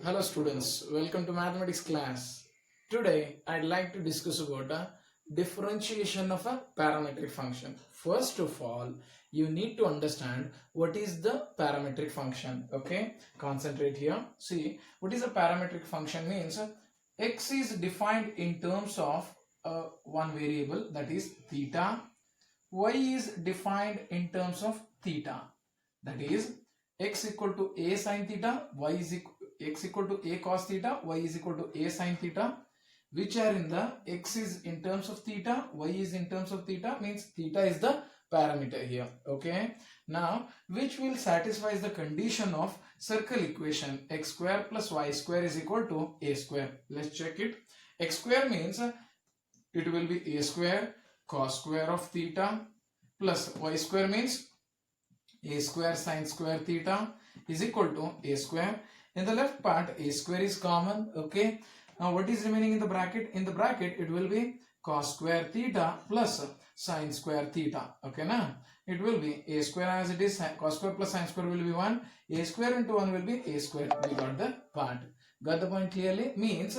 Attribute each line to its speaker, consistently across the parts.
Speaker 1: Hello students, welcome to mathematics class. Today I'd like to discuss about a differentiation of a parametric function. First of all, you need to understand what is the parametric function. Okay, concentrate here. See, what is a parametric function means x is defined in terms of one variable, that is theta. Y is defined in terms of theta, that is x equal to a sin theta, x equal to a cos theta, y is equal to a sin theta, which are in the x is in terms of theta, y is in terms of theta, means theta is the parameter here. Okay, now which will satisfy the condition of circle equation x square plus y square is equal to a square. Let's check it. X square means it will be a square cos square of theta plus y square means a square sin square theta is equal to a square. In the left part, a square is common. Okay, now what is remaining in the bracket? In the bracket it will be cos square theta plus sin square theta. Okay, now it will be a square as it is, cos square plus sin square will be 1, a square into 1 will be a square. We got the part. Got the point clearly? Means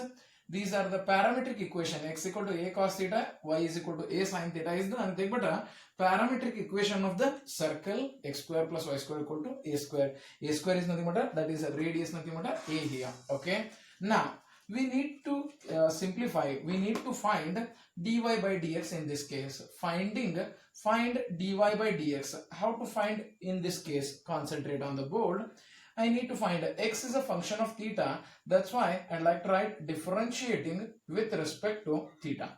Speaker 1: these are the parametric equation. X equal to a cos theta, y is equal to a sin theta is the nothing but a parametric equation of the circle x square plus y square equal to a square. A square is nothing but a, that is a radius nothing but a here. Okay, now we need to simplify. We need to find dy by dx in this case. Find dy by dx. How to find in this case? Concentrate on the board. I need to find x is a function of theta. That's why I'd like to write differentiating with respect to theta.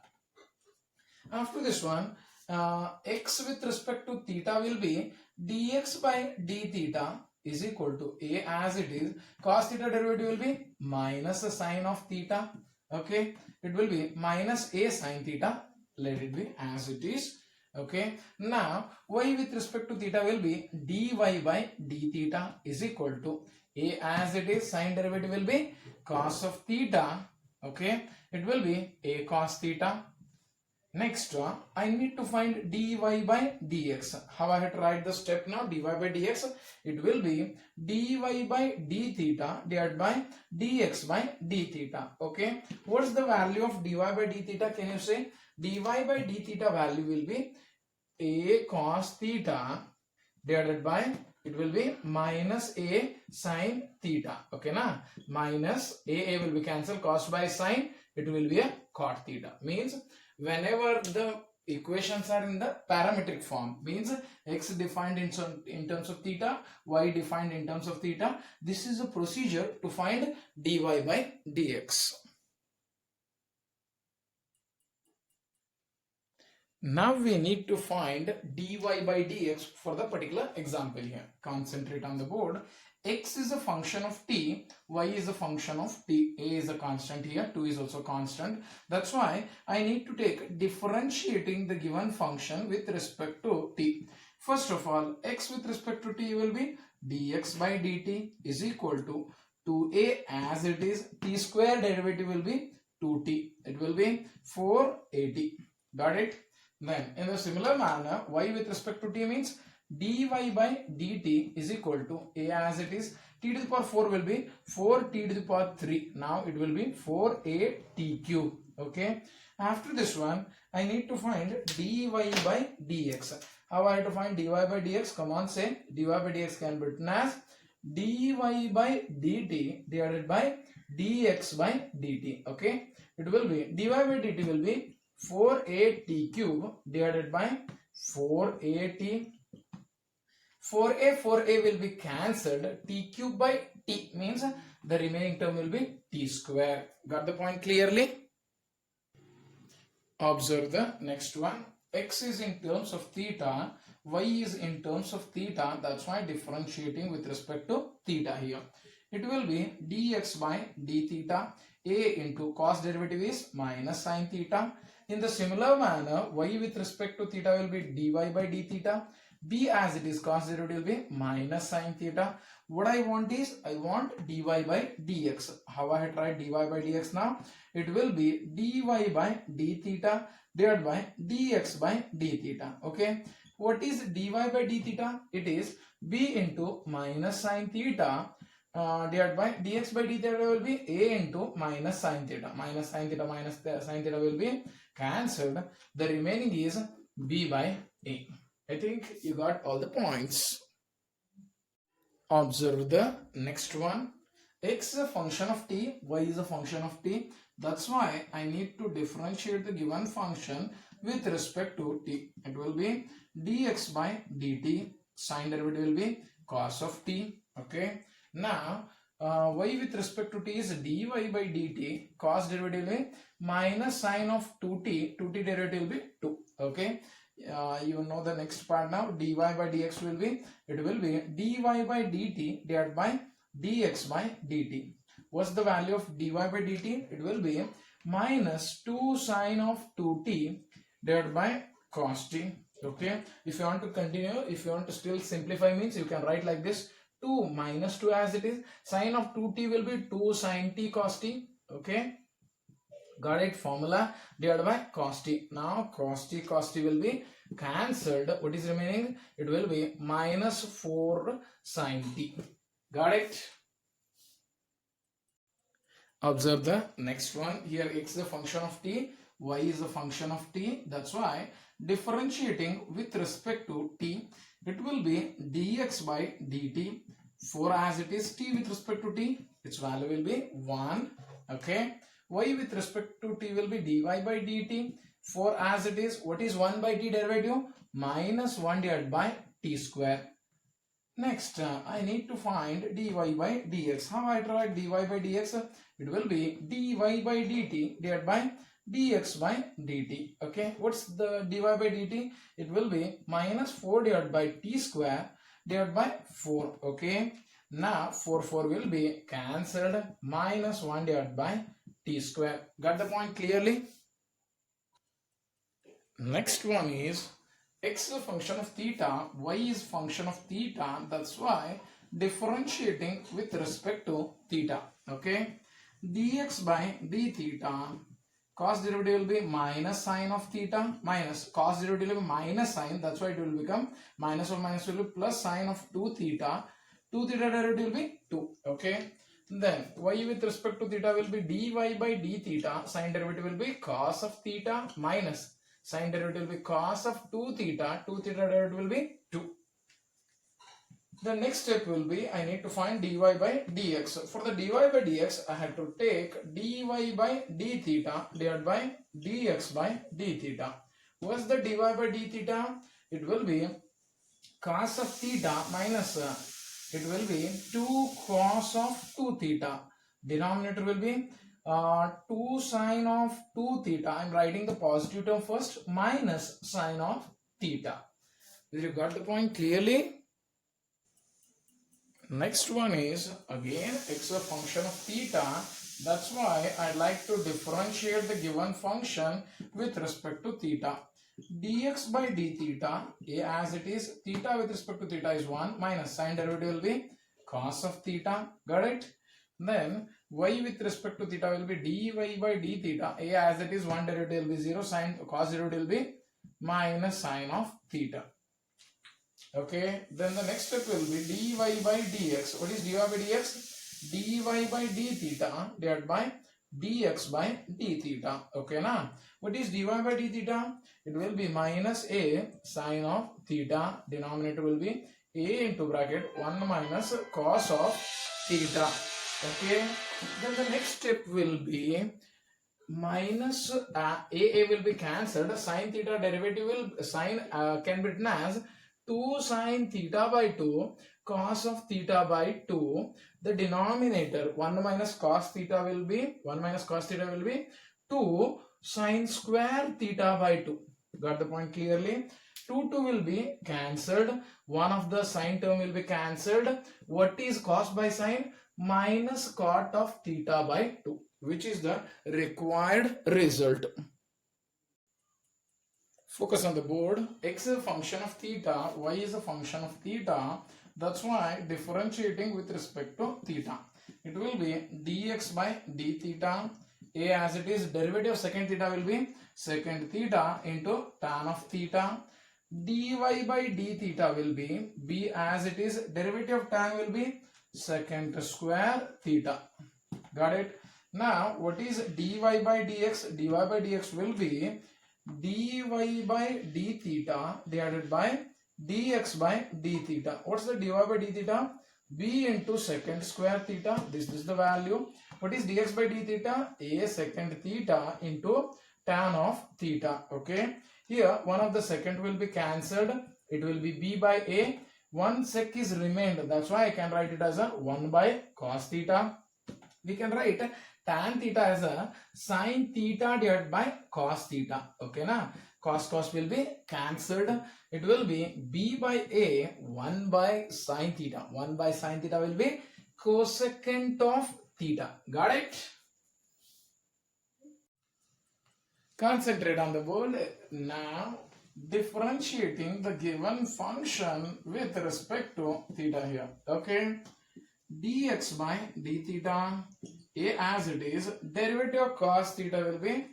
Speaker 1: After this one, x with respect to theta will be dx by d theta is equal to a as it is. Cos theta derivative will be minus the sine of theta. Okay, it will be minus a sine theta. Let it be as it is. Okay, now y with respect to theta will be dy by d theta is equal to a as it is. Sine derivative will be cos of theta. Okay, it will be a cos theta. Next, I need to find dy by dx. How I have to write the step now? Dy by dx, it will be dy by d theta divided by dx by d theta. Okay, what's the value of dy by d theta? Can you say? Dy by d theta value will be a cos theta divided by, it will be minus a sin theta. Okay, na? Minus a will be cancelled, cos by sin, it will be a cot theta. Means whenever the equations are in the parametric form, means x defined in terms of theta, y defined in terms of theta, this is a procedure to find dy by dx. Now we need to find dy by dx for the particular example here. Concentrate on the board. X is a function of t, y is a function of t, a is a constant here, 2 is also constant. That's why I need to take differentiating the given function with respect to t. First of all, x with respect to t will be dx by dt is equal to 2a as it is. T square derivative will be 2t. It will be 4at. Got it? Then in a similar manner, y with respect to t means dy by dt is equal to a as it is. T to the power 4 will be 4t to the power 3. Now it will be 4at cube. Okay. After this one, I need to find dy by dx. How I have to find dy by dx? Come on, say dy by dx can be written as dy by dt divided by dx by dt. Okay. It will be dy by dt will be 4at cube divided by 4at. 4a will be cancelled. T cube by t means the remaining term will be t square. Got the point clearly? Observe the next one. X is in terms of theta, y is in terms of theta. That's why differentiating with respect to theta here. It will be dx by d theta. A into cos derivative is minus sin theta. In the similar manner, y with respect to theta will be dy by d theta. B as it is, cos derivative will be minus sin theta. What I want is, I want dy by dx. How I have tried dy by dx now? It will be dy by d theta divided by dx by d theta. Okay. What is dy by d theta? It is b into minus sin theta divided by dx by d theta will be a into minus sine theta. Minus sine theta minus sine theta will be cancelled. The remaining is b by a. I think you got all the points. Observe the next one. X is a function of t, y is a function of t. That's why I need to differentiate the given function with respect to t. It will be dx by dt. Sine derivative will be cos of t. Okay. Now, y with respect to t is dy by dt. Cos derivative will be minus sine of 2t. 2t derivative will be 2. Okay. You know the next part now. Dy by dx will be, it will be dy by dt divided by dx by dt. What's the value of dy by dt? It will be minus 2 sine of 2t divided by cos t. Okay. If you want to continue, if you want to still simplify, means you can write like this: 2 minus 2 as it is. Sine of 2t will be 2 sine t cos t. Okay. Got it? Formula divided by cos t. Now cos t will be cancelled. What is remaining? It will be minus 4 sine t. Got it? Observe the next one. Here x is a function of t, y is a function of t. That's why differentiating with respect to t, it will be dx by dt. 4 as it is, t with respect to t, its value will be 1. Okay. Y with respect to t will be dy by dt. 4 as it is, what is 1 by t derivative? Minus 1 divided by t square. Next, I need to find dy by dx. How I write dy by dx? It will be dy by dt divided by dx by dt. Okay, what's the dy by dt? It will be minus 4 divided by t square divided by 4. Okay, now 4 will be cancelled. Minus 1 divided by t square. Got the point clearly? Next one is x is a function of theta, y is function of theta. That's why differentiating with respect to theta. Okay, dx by d theta, cos derivative will be minus sine of theta, minus cos derivative will be minus sine. That's why it will become minus or minus will be plus sine of 2 theta. 2 theta derivative will be 2. Okay. Then y with respect to theta will be dy by d theta. Sine derivative will be cos of theta minus sine derivative will be cos of 2 theta. 2 theta derivative will be 2. The next step will be I need to find dy by dx. For the dy by dx, I have to take dy by d theta divided by dx by d theta. What's the dy by d theta? It will be cos of theta minus it will be 2 cos of 2 theta. Denominator will be 2 sine of 2 theta. I am writing the positive term first, minus sine of theta. Did you got the point clearly? Next one is again x a function of theta. That's why I like to differentiate the given function with respect to theta. Dx by d theta, a as it is, theta with respect to theta is 1, minus sine derivative will be cos of theta. Got it? Then y with respect to theta will be dy by d theta. A as it is, 1 derivative will be 0, sine cos derivative will be minus sine of theta. Okay, then the next step will be dy by dx. What is dy by dx? Dy by d theta divided by dx by d theta. Okay, now what is dy by d theta? It will be minus a sine of theta. Denominator will be a into bracket 1 minus cos of theta. Okay, then the next step will be minus a will be cancelled. Sine theta derivative will sine can be written as 2 sine theta by 2 cos of theta by 2. The denominator 1 minus cos theta will be 2 sine square theta by 2. Got the point clearly? 2 will be cancelled. One of the sine term will be cancelled. What is cos by sine? Minus cot of theta by 2, which is the required result. Focus on the board. X is a function of theta, y is a function of theta. That's why differentiating with respect to theta, it will be dx by d theta. A as it is, derivative of second theta will be second theta into tan of theta. Dy by d theta will be b as it is, derivative of tan will be secant square theta. Got it? Now what is dy by dx? Dy by dx will be dy by d theta divided by dx by d theta. What's the dy by d theta? B into secant square theta. This is the value. What is dx by d theta? A secant theta into tan of theta. Okay. Here one of the secant will be cancelled. It will be b by a. One sec is remained. That's why I can write it as a 1 by cos theta. We can write tan theta as a sin theta divided by cos theta. Okay, na? Cos will be cancelled. It will be b by a 1 by sin theta. 1 by sin theta will be cosecant of theta. Got it? Concentrate on the board. Now differentiating the given function with respect to theta here. Okay, dx by d theta, a as it is, derivative of cos theta will be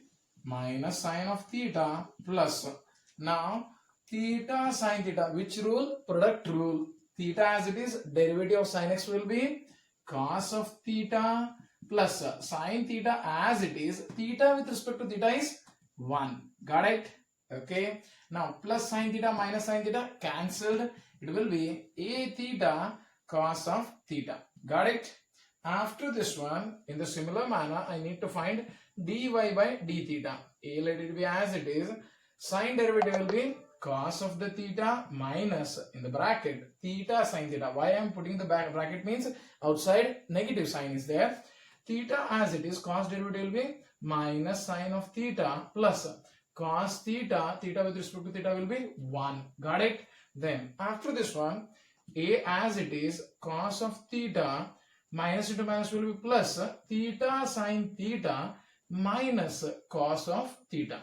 Speaker 1: minus sine of theta plus. Now theta sine theta, which rule? Product rule. Theta as it is, derivative of sine x will be cos of theta plus sine theta as it is, theta with respect to theta is 1. Got it? Okay. Now plus sine theta minus sine theta cancelled. It will be a theta cos of theta. Got it? After this one, in the similar manner, I need to find dy by d theta. A let it be as it is. Sine derivative will be cos of the theta minus in the bracket theta sine theta. Why I am putting the bracket means outside negative sign is there. Theta as it is, cos derivative will be minus sine of theta plus cos theta, theta with respect to theta will be 1. Got it? Then after this one, a as it is, cos of theta minus into minus will be plus theta sine theta minus cos of theta.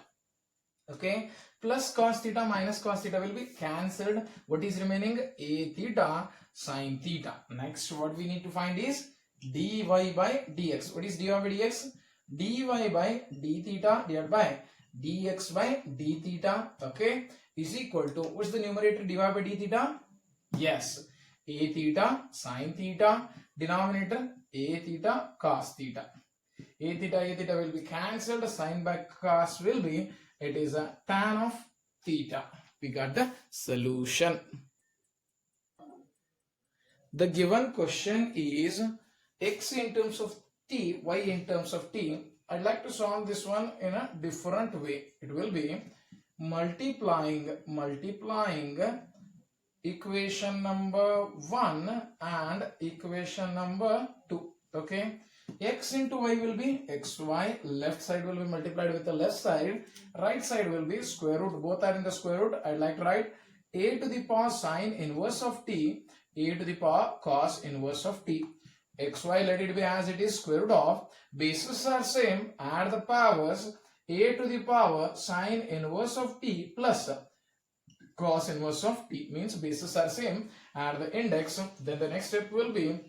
Speaker 1: Okay, plus cos theta minus cos theta will be cancelled. What is remaining? A theta sine theta. Next what we need to find is dy by dx. What is dy by dx? Dy by d theta divided by dx by d theta, okay, is equal to, what's the numerator? Dy by d theta? Yes, a theta sine theta, denominator a theta cos theta. A theta will be cancelled, sine by cos will be, it is a tan of theta. We got the solution. The given question is x in terms of t, y in terms of t. I'd like to solve this one in a different way. It will be multiplying equation number 1 and equation number 2. Okay, x into y will be xy, left side will be multiplied with the left side, right side will be square root, both are in the square root. I'd like to write a to the power sine inverse of t, a to the power cos inverse of t. xy let it be as it is, square root of, bases are same, add the powers, a to the power sine inverse of t plus cos inverse of t, means bases are same, add the index. Then the next step will be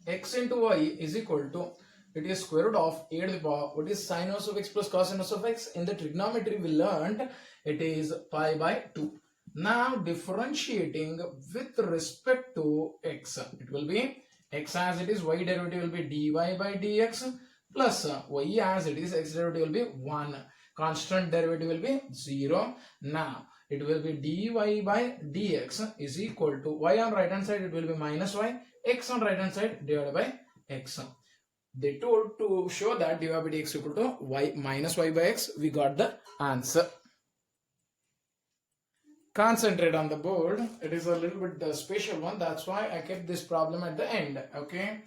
Speaker 1: x into y is equal to, it is square root of a to the power, what is sine inverse of x plus cos inverse of x? In the trigonometry we learned it is pi by 2. Now differentiating with respect to x, it will be x as it is, y derivative will be dy by dx plus y as it is, x derivative will be 1. Constant derivative will be 0. Now it will be dy by dx is equal to, y on right hand side it will be minus y, x on right hand side divided by x. They told to show that dy by dx equal to y minus y by x. We got the answer. Concentrate on the board. It is a little bit special one. That's why I kept this problem at the end. Okay.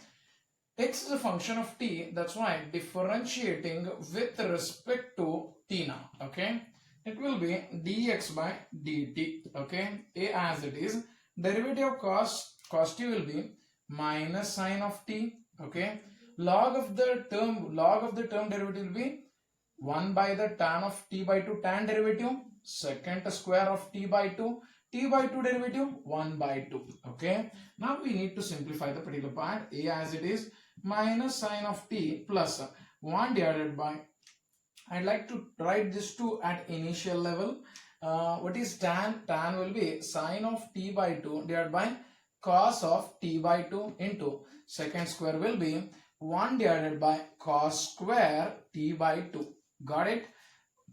Speaker 1: X is a function of t. That's why differentiating with respect to t now. Okay. It will be dx by dt. Okay. A as it is. Derivative of cos t will be minus sine of t. Okay. Log of the term derivative will be 1 by the tan of t by 2 tan derivative, secant square of t by 2 derivative 1 by 2. Okay. Now we need to simplify the particular part. A as it is, minus sine of t plus 1 divided by, I'd like to write this 2 at initial level. What is tan? Tan will be sine of t by 2 divided by cos of t by 2 into second square will be 1 divided by cos square t by 2. Got it?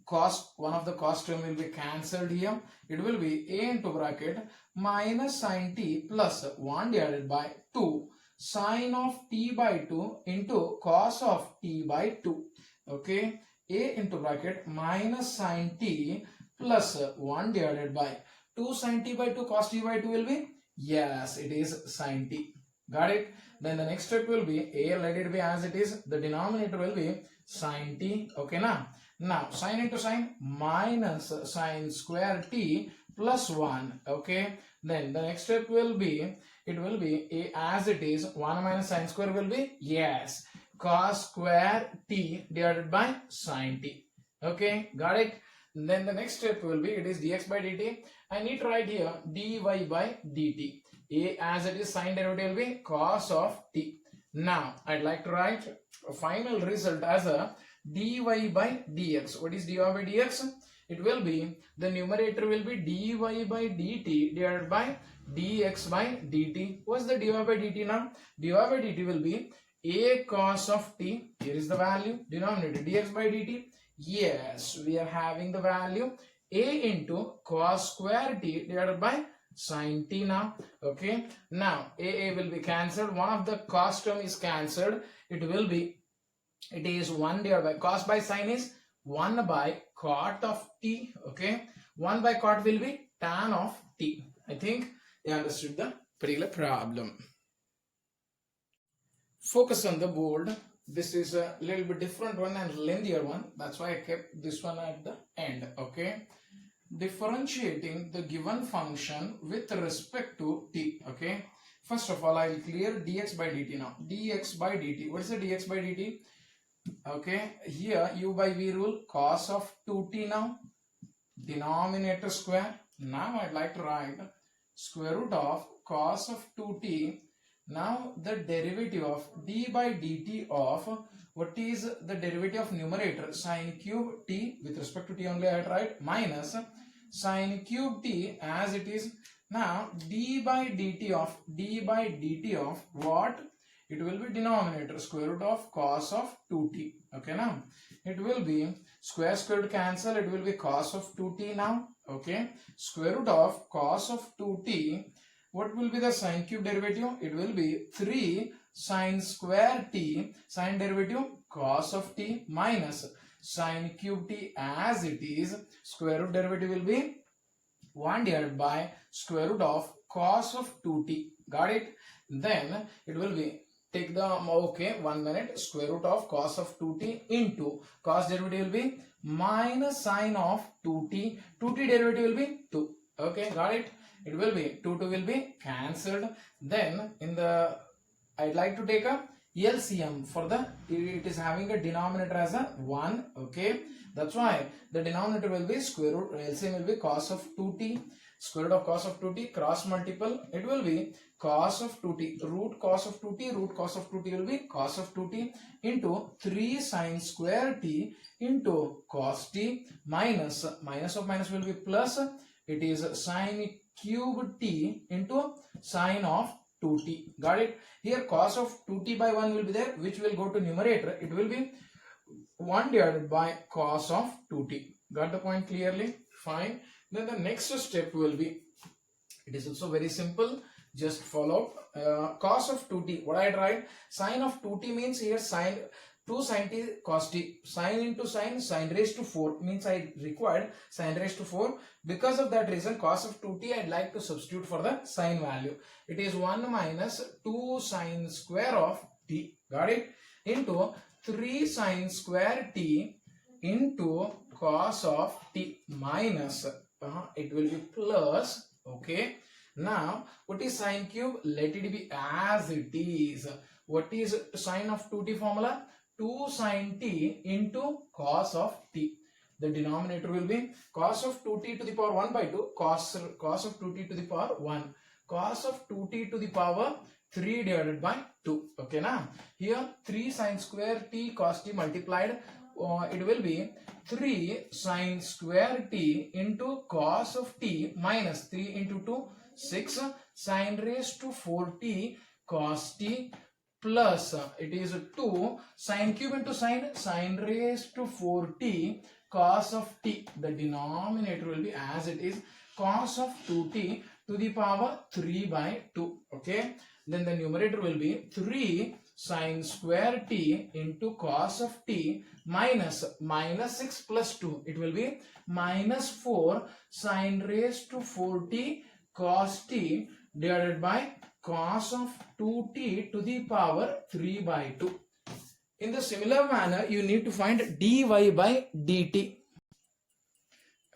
Speaker 1: Cos, one of the cos term will be cancelled here. It will be a into bracket minus sin t plus 1 divided by 2 sin of t by 2 into cos of t by 2. Okay, a into bracket minus sin t plus 1 divided by 2 sin t by 2 cos t by 2 will be, yes, it is sin t. Got it? Then the next step will be a, let it be as it is, the denominator will be sin t. Okay, now sin into sin minus sin square t plus 1. Okay, then the next step will be, it will be a as it is, 1 minus sin square will be, yes, cos square t divided by sin t. Okay, got it? Then the next step will be, it is dx by dt. I need to write here dy by dt. A as it is, sin derivative will be cos of t. Now I'd like to write a final result as a dy by dx. What is dy by dx? It will be, the numerator will be dy by dt divided by dx by dt. What's the dy by dt now? dy by dt will be a cos of t. Here is the value. Denominator dx by dt. Yes, we are having the value a into cos square t divided by sin t now. Okay, now a will be cancelled. One of the cos term is cancelled. It will be, it is 1 divided by cos by sin is 1 by cot of t. Okay, 1 by cot will be tan of t. I think you understood the particular problem. Focus on the board. This is a little bit different one and lengthier one. That's why I kept this one at the end. Okay, differentiating the given function with respect to t. Okay, first of all I will clear dx by dt now. Dx by dt. What is the dx by dt? Okay, here u by v rule, cos of 2t now, denominator square. Now I'd like to write square root of cos of 2t. Now the derivative of d by dt of, what is the derivative of numerator? Sin cube t, with respect to t only I write, minus sin cube t as it is. Now d by dt of what? It will be denominator square root of cos of 2t. Okay, now it will be square root cancel, it will be cos of 2t now. Okay, square root of cos of 2t. What will be the sin cube derivative? It will be 3 sin square t, sin derivative cos of t, minus sin cube t as it is, square root derivative will be 1 divided by square root of cos of 2t. Got it? Then it will be, take the, okay, 1 minute, square root of cos of 2t into cos derivative will be minus sin of 2t. 2t derivative will be 2. Okay, got it? It will be 2 will be cancelled. Then in the, I'd like to take a LCM for the, it is having a denominator as a 1. Okay, that's why the denominator will be square root, LCM will be cos of 2t, square root of cos of 2t, cross multiple, it will be cos of 2t, root cos of 2t, root cos of 2t will be cos of 2t into 3 sin square t into cos t, minus, minus of minus will be plus, it is sin cube t into sin of 2t. Got it? Here cos of 2t by 1 will be there, which will go to numerator. It will be 1 divided by cos of 2t. Got the point clearly? Fine. Then the next step will be, it is also very simple. Just follow cos of 2t. What I write? Sin of 2t means here sin 2 sin t cos t. Sin into sin, sin raised to 4 means I required sin raised to 4. Because of that reason, cos of 2t I'd like to substitute for the sin value. It is 1 minus 2 sin square of t. Got it? Into 3 sin square t into cos of t minus, it will be plus. Okay. Now, what is sin cube? Let it be as it is. What is sin of 2t formula? 2 sin t into cos of t. The denominator will be cos of 2t to the power 1 by 2, cos of 2t to the power 1, cos of 2t to the power 3 divided by 2. Okay, now here 3 sin square t cos t multiplied, it will be 3 sin square t into cos of t minus 3 into 2 6 sine raised to 4t cos t plus it is 2 sine cube into sine raised to 4t cos of t. The denominator will be as it is cos of 2t to the power 3 by 2. Okay. Then the numerator will be 3 sine square t into cos of t minus 6 plus 2. It will be minus 4 sine raised to 4t cos t divided by cos of 2t to the power 3 by 2. In the similar manner, you need to find dy by dt.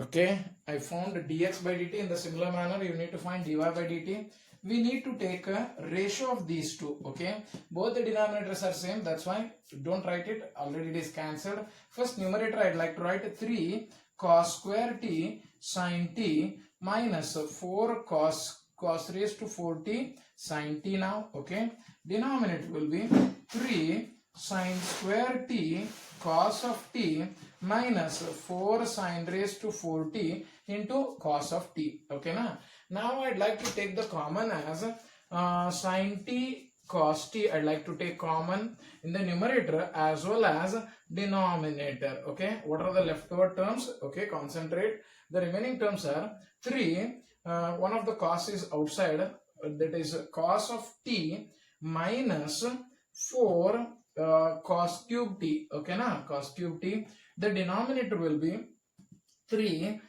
Speaker 1: Okay, I found dx by dt. In the similar manner, you need to find dy by dt. We need to take a ratio of these two. Okay, both the denominators are same, that's why don't write it, already it is cancelled. First numerator I'd like to write 3 cos square t sin t minus 4 cos raised to 4t sin t now. Okay, denominator will be 3 sin square t cos of t minus 4 sin raised to 4t into cos of t. Okay, now I'd like to take the common as sin t cos t. I'd like to take common in the numerator as well as denominator. Okay, what are the leftover terms? Okay, concentrate. The remaining terms are 3. One of the cos is outside, that is cos of t minus 4 cos cube t. Okay, cos cube t. The denominator will be 3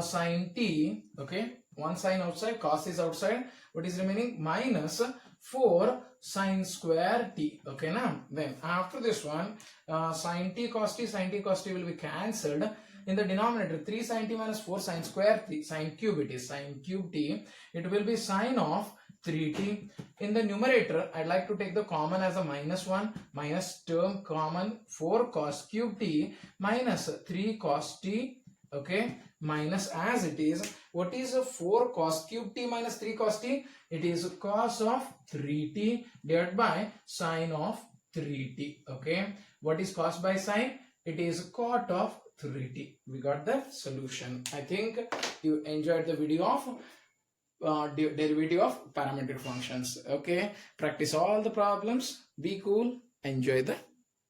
Speaker 1: sin t. Okay, one sign outside, cos is outside. What is remaining? Minus 4 sin square t. Okay, then after this one, sin t cos t will be cancelled. In the denominator, 3 sin t minus 4 sin square t, sin cube it is, sin cube t. It will be sin of 3t. In the numerator, I'd like to take the common as a minus 1, minus term common 4 cos cube t minus 3 cos t. Okay, minus as it is. What is 4 cos cube t minus 3 cos t? It is cos of 3t divided by sin of 3t. Okay, what is cos by sin? It is cot of 3t. We got the solution. I think you enjoyed the video of derivative of parametric functions. Okay, practice all the problems, be cool, enjoy the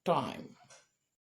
Speaker 1: time.